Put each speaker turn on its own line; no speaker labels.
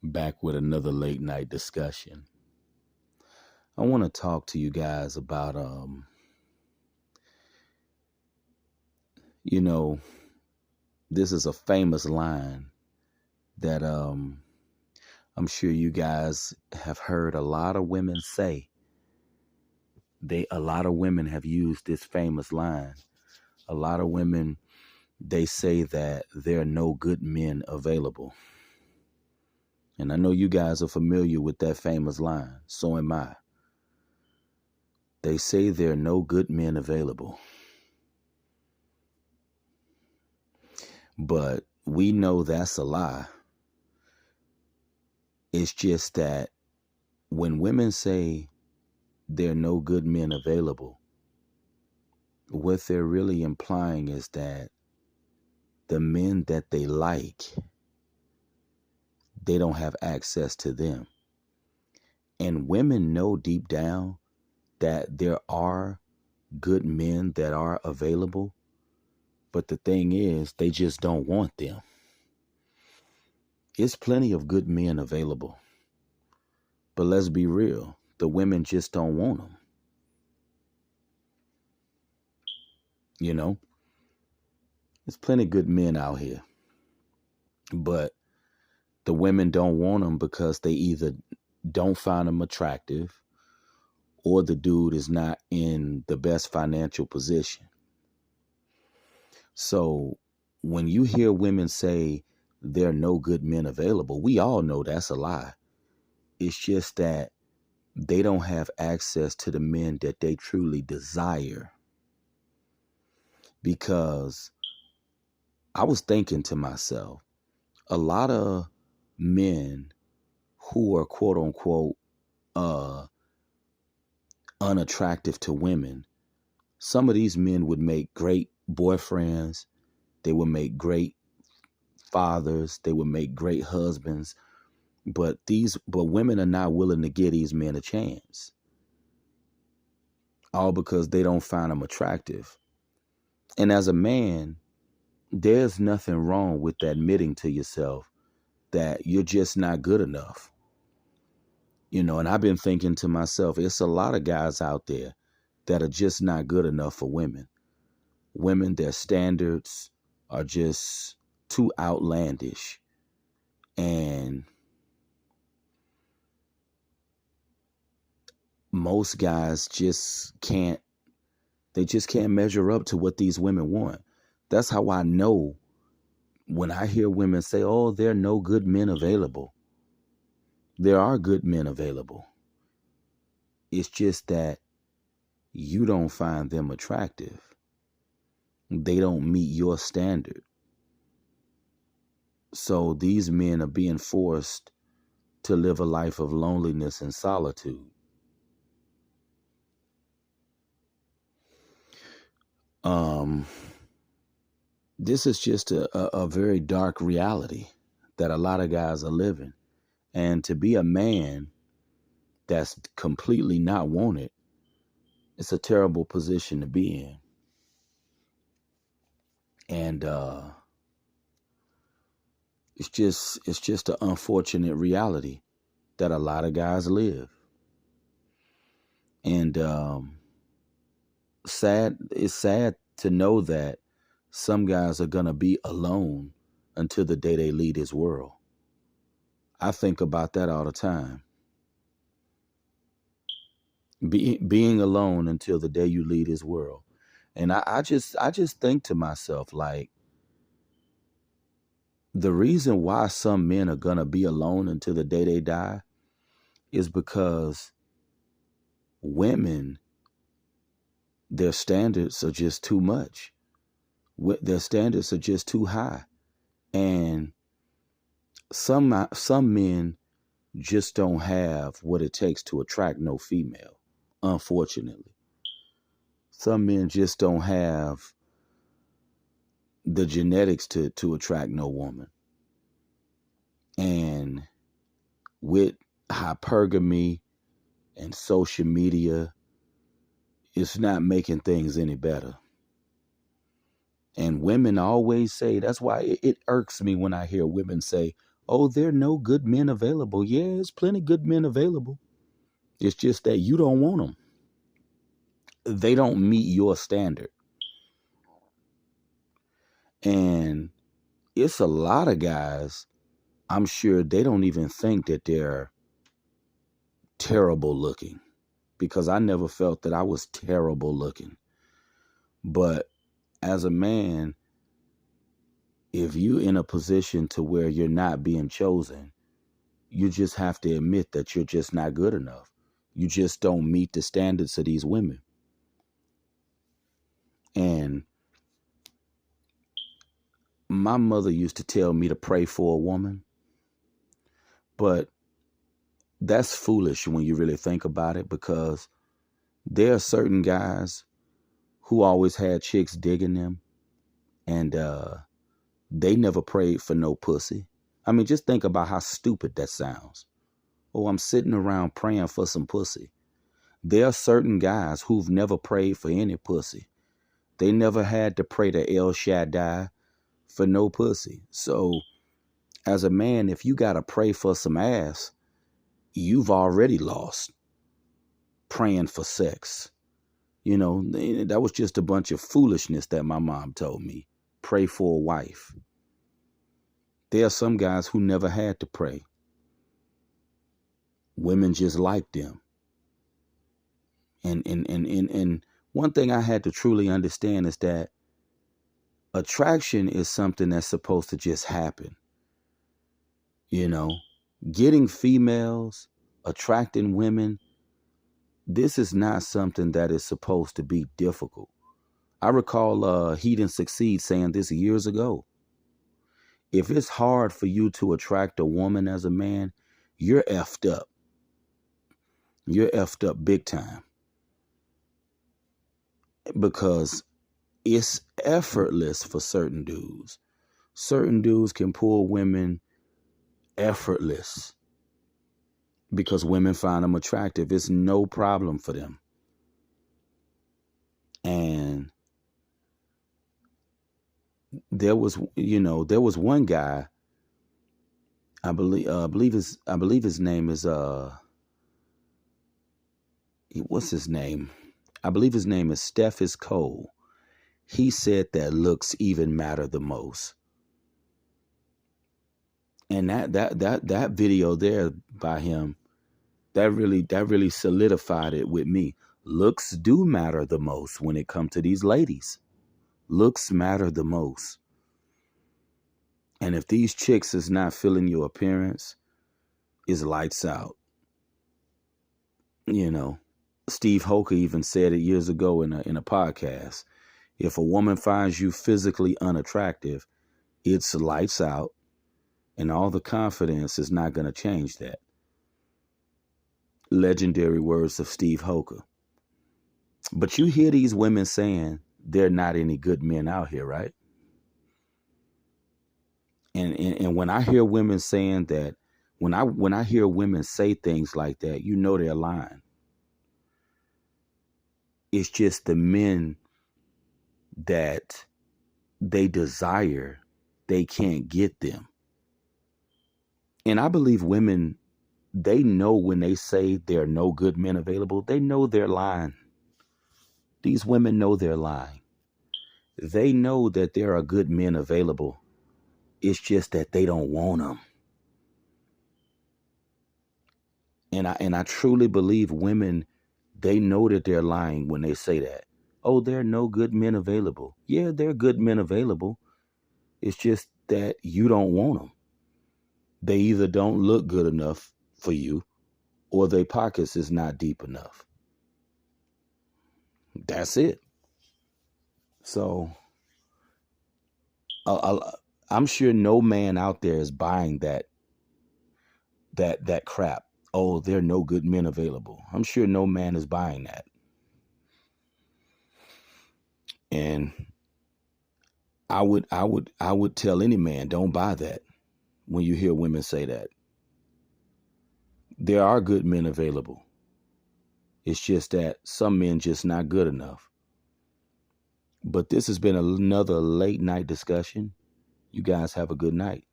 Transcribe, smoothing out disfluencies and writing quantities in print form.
Back with another late night discussion. I want to talk to you guys about you know, this is a famous line that I'm sure you guys have heard a lot of women say. A lot of women have used this famous line. A lot of women, they say that there are no good men available. And I know you guys are familiar with that famous line. So am I. They say there are no good men available. But we know that's a lie. It's just that when women say there are no good men available, what they're really implying is that the men that they like, they don't have access to them. And women know deep down that there are good men that are available. But the thing is, they just don't want them. It's plenty of good men available. But let's be real, the women just don't want them. You know, there's plenty of good men out here. But the women don't want them because they either don't find them attractive or the dude is not in the best financial position. So when you hear women say there are no good men available, we all know that's a lie. It's just that they don't have access to the men that they truly desire. Because I was thinking to myself, a lot of men who are quote unquote unattractive to women, some of these men would make great boyfriends, they would make great fathers, they would make great husbands, but women are not willing to give these men a chance. All because they don't find them attractive. And as a man, there's nothing wrong with admitting to yourself that you're just not good enough. And I've been thinking to myself, it's a lot of guys out there that are just not good enough for women. Women, their standards are just too outlandish. And most guys just can't measure up to what these women want. That's how I know when I hear women say, oh, there are no good men available. There are good men available. It's just that you don't find them attractive. They don't meet your standard. So these men are being forced to live a life of loneliness and solitude. This is just a very dark reality that a lot of guys are living. And to be a man that's completely not wanted, it's a terrible position to be in. And it's just an unfortunate reality that a lot of guys live. And it's sad to know that some guys are going to be alone until the day they leave this world. I think about that all the time. Being alone until the day you leave this world. And I just think to myself, like, the reason why some men are going to be alone until the day they die is because women, their standards are just too much. Their standards are just too high. And some men just don't have what it takes to attract no female, unfortunately. Some men just don't have the genetics to attract no woman. And with hypergamy and social media, it's not making things any better. And women always say, that's why it irks me when I hear women say, Oh, there are no good men available. Yeah, there's plenty good men available. It's just that you don't want them. They don't meet your standard. And it's a lot of guys, I'm sure they don't even think that they're terrible looking, because I never felt that I was terrible looking. But as a man, if you're in a position to where you're not being chosen, you just have to admit that you're just not good enough. You just don't meet the standards of these women. And my mother used to tell me to pray for a woman, but that's foolish when you really think about it, because there are certain guys who always had chicks digging them, and they never prayed for no pussy. I mean, just think about how stupid that sounds. Oh, I'm sitting around praying for some pussy. There are certain guys who've never prayed for any pussy. They never had to pray to El Shaddai for no pussy. So as a man, if you got to pray for some ass, you've already lost praying for sex. You know, that was just a bunch of foolishness that my mom told me. Pray for a wife. There are some guys who never had to pray. Women just liked them. And one thing I had to truly understand is that attraction is something that's supposed to just happen. You know, getting females, attracting women, this is not something that is supposed to be difficult. I recall He Didn't Succeed saying this years ago. If it's hard for you to attract a woman as a man, you're effed up. You're effed up big time. Because it's effortless for certain dudes. Certain dudes can pull women effortless because women find them attractive. It's no problem for them. And there was one guy, I believe his name is what's his name? I believe his name is Steffis Cole. He said that looks even matter the most. And that video there by him, that really solidified it with me. Looks do matter the most when it comes to these ladies. Looks matter the most. And if these chicks is not feeling your appearance, it's lights out. You know, Steve Hoker even said it years ago in a podcast. If a woman finds you physically unattractive, it's lights out, and all the confidence is not going to change that. Legendary words of Steve Hoker. But you hear these women saying there are not any good men out here, right? And when I hear women saying that, when I hear women say things like that, you know they're lying. It's just the men that they desire, they can't get them. And I believe women, they know when they say there are no good men available, they know they're lying. These women know they're lying. They know that there are good men available. It's just that they don't want them. And I truly believe women, they know that they're lying when they say that. Oh, there are no good men available. Yeah, there are good men available. It's just that you don't want them. They either don't look good enough for you, or their pockets is not deep enough. That's it. So I'm sure no man out there is buying that crap. Oh, there are no good men available. I'm sure no man is buying that. And I would tell any man, don't buy that when you hear women say that. There are good men available. It's just that some men just not good enough. But this has been another late night discussion. You guys have a good night.